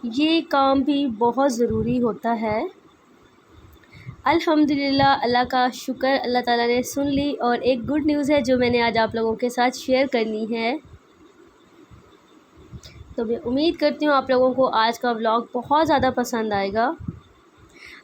ये काम भी बहुत ज़रूरी होता है। अल्हम्दुलिल्लाह, अल्लाह का शुक्र, अल्लाह ताला ने सुन ली और एक गुड न्यूज़ है जो मैंने आज आप लोगों के साथ शेयर करनी है। तो मैं उम्मीद करती हूँ आप लोगों को आज का व्लॉग बहुत ज़्यादा पसंद आएगा।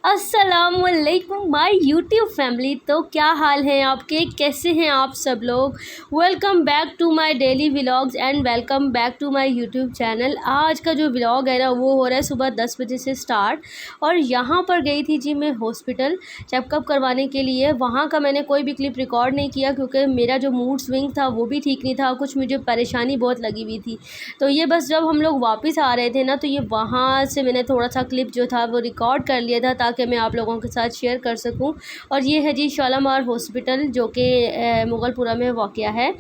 अस्सलामुअलैकुम माय यूट्यूब फैमिली। तो क्या हाल है आपके, कैसे हैं आप सब लोग। Welcome back to my daily vlogs and welcome back to my YouTube channel. आज का जो व्लॉग है ना वो हो रहा है सुबह 10 बजे से स्टार्ट। और यहाँ पर गई थी जी मैं हॉस्पिटल चेकअप करवाने के लिए। वहाँ का मैंने कोई भी क्लिप रिकॉर्ड नहीं किया क्योंकि मेरा जो मूड स्विंग था वो भी ठीक नहीं था, कुछ मुझे परेशानी बहुत लगी हुई थी। तो ये बस जब हम लोग वापस आ रहे थे ना तो ये वहाँ से मैंने थोड़ा सा क्लिप जो था वो रिकॉर्ड कर लिया था ताकि मैं आप लोगों के साथ शेयर कर सकूं। और ये है जी शालामार हॉस्पिटल जो कि मुगलपुरा में वाक़या है।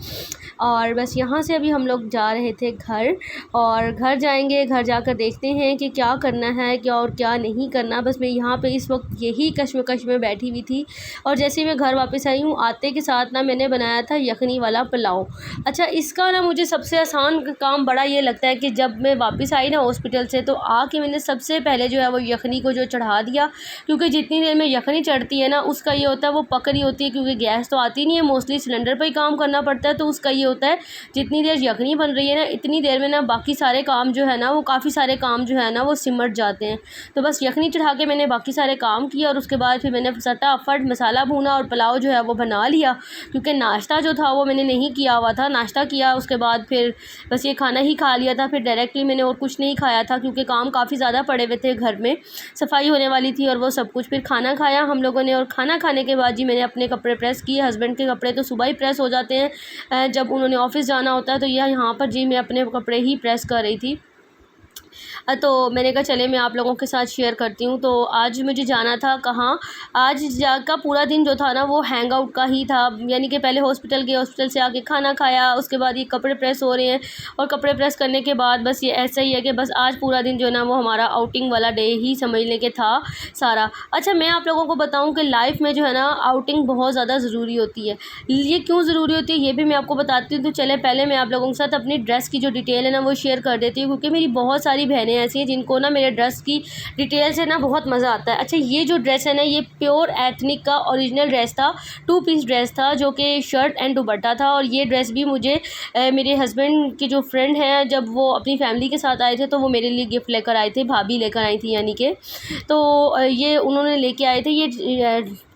और बस यहाँ से अभी हम लोग जा रहे थे घर, और घर जाएंगे, घर जाकर देखते हैं कि क्या करना है क्या और क्या नहीं करना। बस मैं यहाँ पे इस वक्त यही कश्मकश में बैठी हुई थी। और जैसे ही मैं घर वापस आई हूँ आते के साथ ना मैंने बनाया था यखनी वाला पुलाव। अच्छा, इसका ना मुझे सबसे आसान काम बड़ा ये लगता है कि जब मैं वापस आई ना हॉस्पिटल से तो आके मैंने सबसे पहले जो है वो यखनी को जो चढ़ा दिया, क्योंकि जितनी देर में यखनी चढ़ती है ना उसका ये होता है वो पक रही होती है, क्योंकि गैस तो आती नहीं है, मोस्टली सिलेंडर पर ही काम करना पड़ता है। तो उसका ये होता है जितनी देर यखनी बन रही है ना इतनी देर में ना बाकी सारे काम जो है ना वो काफ़ी सारे काम जो है ना वो सिमट जाते हैं। तो बस यखनी चढ़ा के मैंने बाकी सारे काम किया और उसके बाद फिर मैंने फटाफट मसाला भूना और पुलाव जो है वो बना लिया, क्योंकि नाश्ता जो था वो मैंने नहीं किया हुआ था। नाश्ता किया उसके बाद फिर बस ये खाना ही खा लिया था। फिर डायरेक्टली मैंने और कुछ नहीं खाया था क्योंकि काम काफ़ी ज़्यादा पड़े हुए थे, घर में सफाई होने वाली थी और वो सब कुछ। फिर खाना खाया हम लोगों ने और खाना खाने के बाद जी मैंने अपने कपड़े प्रेस किए। हस्बैंड के कपड़े तो सुबह ही प्रेस हो जाते हैं जब उन्होंने ऑफिस जाना होता है। तो यह यहाँ पर जी मैं अपने कपड़े ही प्रेस कर रही थी। तो मैंने कहा चले मैं आप लोगों के साथ शेयर करती हूँ। तो आज मुझे जाना था कहाँ, आज का पूरा दिन जो था ना वो हैंग आउट का ही था। यानी कि पहले हॉस्पिटल गए, हॉस्पिटल से आके खाना खाया, उसके बाद ये कपड़े प्रेस हो रहे हैं और कपड़े प्रेस करने के बाद बस ये ऐसा ही है कि बस आज पूरा दिन जो है ना वो हमारा आउटिंग वाला डे ही समझ लें कि था सारा। अच्छा, मैं आप लोगों को बताऊँ कि लाइफ में जो है ना आउटिंग बहुत ज़्यादा ज़रूरी होती है। ये क्यों ज़रूरी होती है ये भी मैं आपको बताती हूँ। तो चले पहले मैं आप लोगों के साथ अपनी ड्रेस की जो डिटेल है ना वो शेयर कर देती हूँ, क्योंकि मेरी बहुत सारी बहनें ऐसी हैं जिनको ना मेरे ड्रेस की डिटेल से ना बहुत मज़ा आता है। अच्छा, ये जो ड्रेस है ना ये प्योर एथनिक का ओरिजिनल ड्रेस था, 2 पीस ड्रेस था जो कि शर्ट एंड दुपट्टा था। और ये ड्रेस भी मुझे मेरे हस्बैंड के जो फ्रेंड हैं जब वो अपनी फैमिली के साथ आए थे तो वो मेरे लिए गिफ्ट लेकर आए थे, भाभी लेकर आई थी यानी कि। तो ये उन्होंने लेके आए थे। ये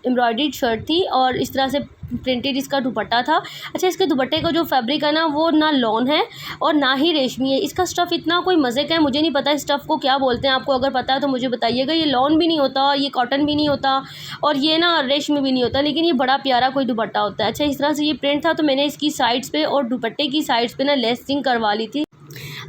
एम्ब्रॉयडर्ड शर्ट थी और इस तरह से प्रिंटेड इसका दुपट्टा था। अच्छा, इसके दुपट्टे का जो फैब्रिक है ना वो ना लॉन है और ना ही रेशमी है। इसका स्टफ़ इतना कोई मज़े का है, मुझे नहीं पता इस स्टफ़ को क्या बोलते हैं, आपको अगर पता है तो मुझे बताइएगा। ये लॉन भी नहीं होता, ये कॉटन भी नहीं होता और ये ना रेशमी भी नहीं होता, लेकिन ये बड़ा प्यारा कोई दुपट्टा होता है। अच्छा, इस तरह से ये प्रिंट था। तो मैंने इसकी साइड्स पे और दुपट्टे की साइड्स पे ना लेसिंग करवा ली थी।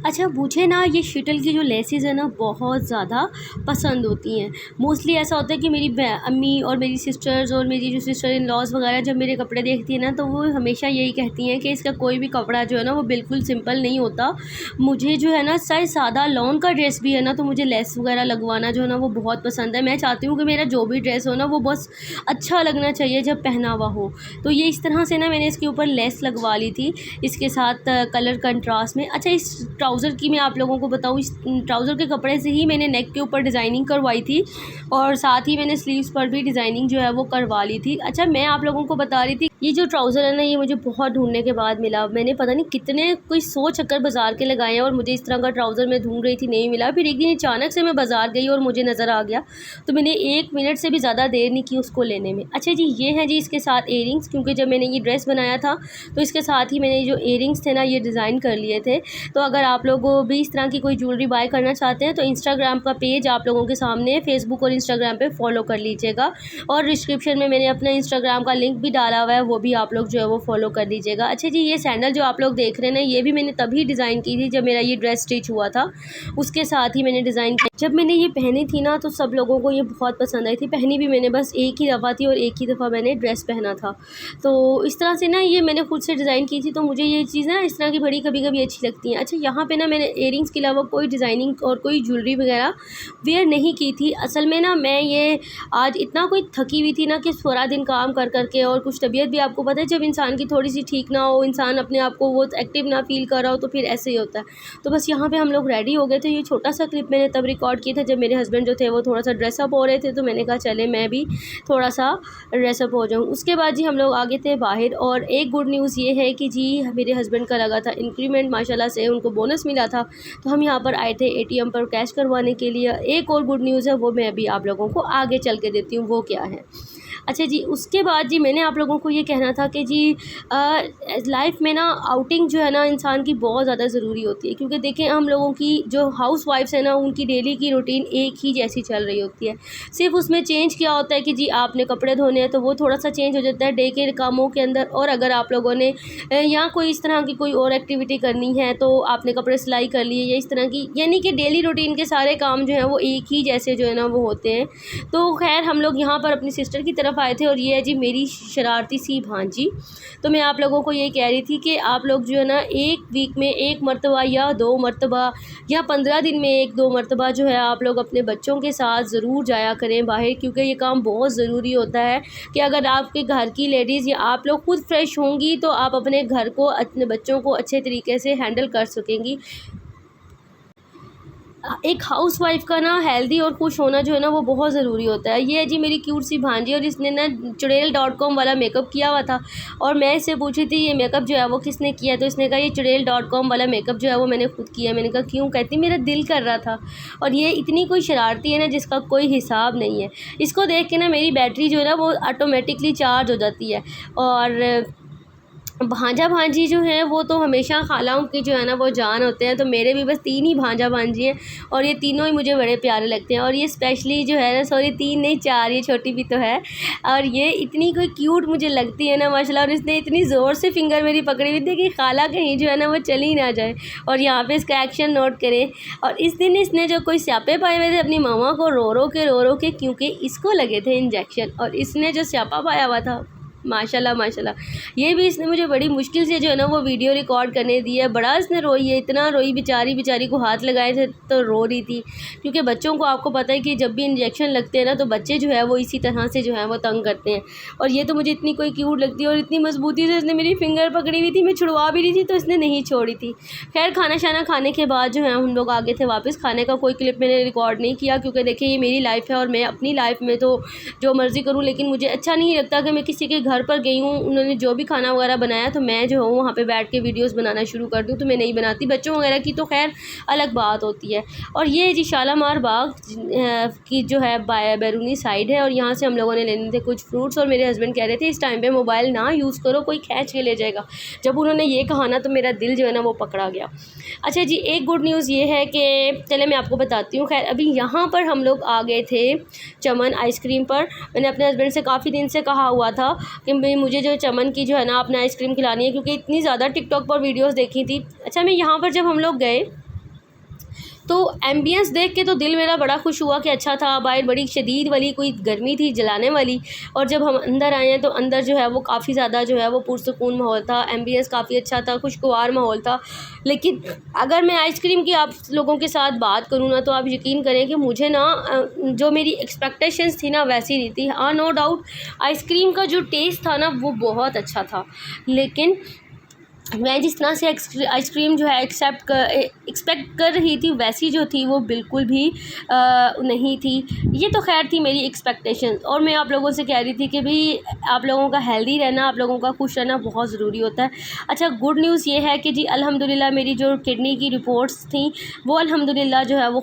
अच्छा, मुझे ना ये शिटल की जो लेसेस है ना बहुत ज़्यादा पसंद होती हैं। मोस्टली ऐसा होता है कि मेरी अम्मी और मेरी सिस्टर्स और मेरी जो सिस्टर इन लॉज वगैरह जब मेरे कपड़े देखती हैं ना तो वो हमेशा यही कहती हैं कि इसका कोई भी कपड़ा जो है ना वो बिल्कुल सिंपल नहीं होता। मुझे जो है ना चाहे सादा लॉन का ड्रेस भी है ना तो मुझे लेस वगैरह लगवाना जो है ना वो बहुत पसंद है। मैं चाहती हूँ कि मेरा जो भी ड्रेस हो ना वो बस अच्छा लगना चाहिए जब पहना हुआ हो। तो ये इस तरह से ना मैंने इसके ऊपर लेस लगवा ली थी इसके साथ कलर कंट्रास्ट में। अच्छा, इस ट्राउज़र की मैं आप लोगों को बताऊँ, इस ट्राउज़र के कपड़े से ही मैंने नेक के ऊपर डिज़ाइनिंग करवाई थी और साथ ही मैंने स्लीव्स पर भी डिज़ाइनिंग जो है वो करवा ली थी। अच्छा, मैं आप लोगों को बता रही थी ये जो ट्राउज़र है ना ये मुझे बहुत ढूंढने के बाद मिला। मैंने पता नहीं कितने कोई 100 चक्कर बाज़ार के लगाए हैं और मुझे इस तरह का ट्राउज़र मैं ढूंढ रही थी, नहीं मिला। फिर एक दिन अचानक से मैं बाज़ार गई और मुझे नज़र आ गया, तो मैंने 1 मिनट से भी ज़्यादा देर नहीं की उसको लेने में। अच्छा जी, ये है जी इसके साथ इयरिंग्स, क्योंकि जब मैंने ये ड्रेस बनाया था तो इसके साथ ही मैंने जो इयरिंग्स थे ना ये डिज़ाइन कर लिए थे। तो अगर आप लोग भी इस तरह की कोई ज्वेलरी बाय करना चाहते हैं तो इंस्टाग्राम का पेज आप लोगों के सामने, फेसबुक और इंस्टाग्राम पे फॉलो कर लीजिएगा और डिस्क्रिप्शन में मैंने अपना इंस्टाग्राम का लिंक भी डाला हुआ है, वो भी आप लोग जो है वो फॉलो कर लीजिएगा। अच्छा जी, ये सैंडल जो आप लोग देख रहे हैं ना ये भी मैंने तभी डिज़ाइन की थी जब मेरा ये ड्रेस स्टिच हुआ था, उसके साथ ही मैंने डिज़ाइन की। जब मैंने ये पहनी थी ना तो सब लोगों को ये बहुत पसंद आई थी। पहनी भी मैंने बस एक ही दफ़ा थी और एक ही दफ़ा मैंने ड्रेस पहना था। तो इस तरह से ना ये मैंने खुद से डिज़ाइन की थी, तो मुझे ये चीज़ ना इस तरह की बड़ी कभी कभी अच्छी लगती हैं। अच्छा, यहाँ पे ना मैंने इयरिंग्स के अलावा कोई डिज़ाइनिंग और कोई ज्वेलरी वगैरह वेयर नहीं की थी। असल में ना मैं ये आज इतना कोई थकी हुई थी ना कि पूरा दिन काम कर कर के और कुछ तबीयत भी आपको पता है जब इंसान की थोड़ी सी ठीक ना हो, इंसान अपने आप को वो एक्टिव ना फील कर रहा हो, तो फिर ऐसे ही होता है। तो बस यहाँ पे हम लोग रेडी हो गए थे। ये छोटा सा क्लिप मैंने तब रिकॉर्ड किया था जब मेरे हस्बैंड जो थे वो थोड़ा सा ड्रेसअप हो रहे थे, तो मैंने कहा चले मैं भी थोड़ा सा ड्रेसअप हो जाऊँ। उसके बाद जी हम लोग आगे थे बाहर, और एक गुड न्यूज़ ये है कि जी मेरे हस्बैंड का लगा था इंक्रीमेंट, माशाल्लाह से उनको बोनस मिला था, तो हम यहाँ पर आए थे ATM पर कैश करवाने के लिए। एक और गुड न्यूज़ है, वो मैं अभी आप लोगों को आगे चल के देती हूँ, वो क्या है। अच्छा जी, उसके बाद जी मैंने आप लोगों को ये कहना था कि जी लाइफ में ना आउटिंग जो है ना इंसान की बहुत ज़्यादा ज़रूरी होती है, क्योंकि देखें हम लोगों की जो हाउस वाइफ्स है ना उनकी डेली की रूटीन एक ही जैसी चल रही होती है। सिर्फ उसमें चेंज क्या होता है कि जी आपने कपड़े धोने हैं तो वो थोड़ा सा चेंज हो जाता है डे के कामों के अंदर, और अगर आप लोगों ने या कोई इस तरह की कोई और एक्टिविटी करनी है तो आपने कपड़े सिलाई कर लिए या इस तरह की, यानी कि डेली रूटीन के सारे काम जो हैं वो एक ही जैसे जो है ना वो होते हैं। तो खैर हम लोग यहाँ पर अपनी सिस्टर की तरफ आए थे, और ये है जी मेरी शरारती सी भांजी। तो मैं आप लोगों को ये कह रही थी कि आप लोग जो है ना एक वीक में एक मरतबा या 2 मरतबा या 15 दिन में 1-2 मरतबा जो है आप लोग अपने बच्चों के साथ ज़रूर जाया करें बाहर, क्योंकि ये काम बहुत ज़रूरी होता है कि अगर आपके घर की लेडीज़ या आप लोग खुद फ्रेश होंगी तो आप अपने घर को, अपने बच्चों को अच्छे तरीके से हैंडल कर सकेंगी। एक हाउसवाइफ का ना हेल्दी और खुश होना जो है ना वो बहुत ज़रूरी होता है। ये है जी मेरी क्यूट सी भांजी, और इसने ना चुड़ैल.com वाला मेकअप किया हुआ था, और मैं इससे पूछी थी ये मेकअप जो है वो किसने किया, तो इसने कहा ये चुड़ैल.com वाला मेकअप जो है वो मैंने खुद किया। मैंने कहा क्यों? कहती मेरा दिल कर रहा था। और ये इतनी कोई शरारती है ना जिसका कोई हिसाब नहीं है। इसको देख के ना मेरी बैटरी जो है ना वो ऑटोमेटिकली चार्ज हो जाती है। और भांजा भांजी जो हैं वो तो हमेशा खालाओं की जो है ना वो जान होते हैं। तो मेरे भी बस 3 ही भांजा भांजी हैं, और ये तीनों ही मुझे बड़े प्यारे लगते हैं। और ये स्पेशली जो है ना, सॉरी 3 नहीं 4, ये छोटी भी तो है, और ये इतनी कोई क्यूट मुझे लगती है ना माशाल्लाह। और इसने इतनी ज़ोर से फिंगर मेरी पकड़ी हुई थी कि खाला कहीं जो है ना वो चली ना जाए। और यहाँ पे इसका एक्शन नोट करें। और इस दिन इसने जो कोई स्यापे पाए हुए थे अपनी मामा को रो रो के, क्योंकि इसको लगे थे इंजेक्शन, और इसने जो स्यापा पाया हुआ था माशाल्लाह माशाल्लाह, ये भी इसने मुझे बड़ी मुश्किल से जो है ना वो वीडियो रिकॉर्ड करने दी है। बड़ा इसने रोई है, इतना रोई, बेचारी को हाथ लगाए थे तो रो रही थी, क्योंकि बच्चों को आपको पता है कि जब भी इंजेक्शन लगते हैं ना तो बच्चे जो है वो इसी तरह से जो है वो तंग करते हैं। और ये तो मुझे इतनी कोई क्यूट लगती है, और इतनी मजबूती से इसने मेरी फिंगर पकड़ी हुई थी, मैं छुड़वा भी रही थी तो इसने नहीं छोड़ी थी। खैर खाना शाना खाने के बाद जो है हम लोग आगे थे वापस। खाने का कोई क्लिप मैंने रिकॉर्ड नहीं किया, क्योंकि देखिए ये मेरी लाइफ है और मैं अपनी लाइफ में तो जो मर्ज़ी करूँ, लेकिन मुझे अच्छा नहीं लगता कि मैं किसी के घर पर गई हूँ, उन्होंने जो भी खाना वगैरह बनाया तो मैं जो हूँ वहाँ पे बैठ के वीडियोस बनाना शुरू कर दूँ, तो मैं नहीं बनाती। बच्चों वगैरह की तो खैर अलग बात होती है। और ये जी शालामार बाग की जो है बैरूनी साइड है, और यहाँ से हम लोगों ने लेने थे कुछ फ्रूट्स, और मेरे हस्बैंड कह रहे थे इस टाइम पे मोबाइल ना यूज़ करो, कोई खींच के ले जाएगा। जब उन्होंने ये कहा ना तो मेरा दिल जो है ना वो पकड़ा गया। अच्छा जी, एक गुड न्यूज़ ये है कि चले मैं आपको बताती हूँ। खैर अभी यहाँ पर हम लोग आ गए थे चमन आइसक्रीम पर। मैंने अपने हस्बैंड से काफ़ी दिन से कहा हुआ था कि मुझे जो चमन की जो है ना अपना आइसक्रीम खिलानी है, क्योंकि इतनी ज़्यादा टिकटॉक पर वीडियोस देखी थी। अच्छा मैं यहाँ पर जब हम लोग गए तो एम्बियंस देख के तो दिल मेरा बड़ा खुश हुआ कि अच्छा था। बाहर बड़ी शदीद वाली कोई गर्मी थी जलाने वाली, और जब हम अंदर आए हैं तो अंदर जो है वो काफ़ी ज़्यादा जो है वो पुरसुकून माहौल था, एम्बियंस काफ़ी अच्छा था, खुशगवार माहौल था। लेकिन अगर मैं आइसक्रीम की आप लोगों के साथ बात करूँ ना तो आप यकीन करें कि मुझे ना जो मेरी एक्सपेक्टेशंस थी ना वैसी नहीं थी। हाँ नो डाउट आइसक्रीम का जो टेस्ट था ना वो बहुत अच्छा था, लेकिन मैं जिस तरह से आइसक्रीम जो है एक्सपेक्ट कर रही थी वैसी जो थी वो बिल्कुल भी नहीं थी। ये तो खैर थी मेरी एक्सपेक्टेशन। और मैं आप लोगों से कह रही थी कि भाई आप लोगों का हेल्दी रहना, आप लोगों का खुश रहना बहुत ज़रूरी होता है। अच्छा गुड न्यूज़ ये है कि जी अल्हम्दुलिल्लाह मेरी जो किडनी की रिपोर्ट्स थी वो अल्हम्दुलिल्लाह जो है वो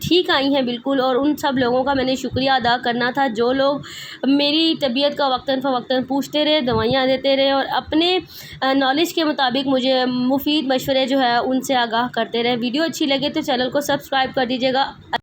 ठीक आई हैं बिल्कुल। और उन सब लोगों का मैंने शुक्रिया अदा करना था जो लोग मेरी तबीयत का वक्तन फ़वक्तन पूछते रहे, दवाइयाँ देते रहे, और अपने नॉलेज के मुताबिक मुझे मुफीद मशवरे जो है उनसे आगाह करते रहे। वीडियो अच्छी लगे तो चैनल को सब्सक्राइब कर दीजिएगा।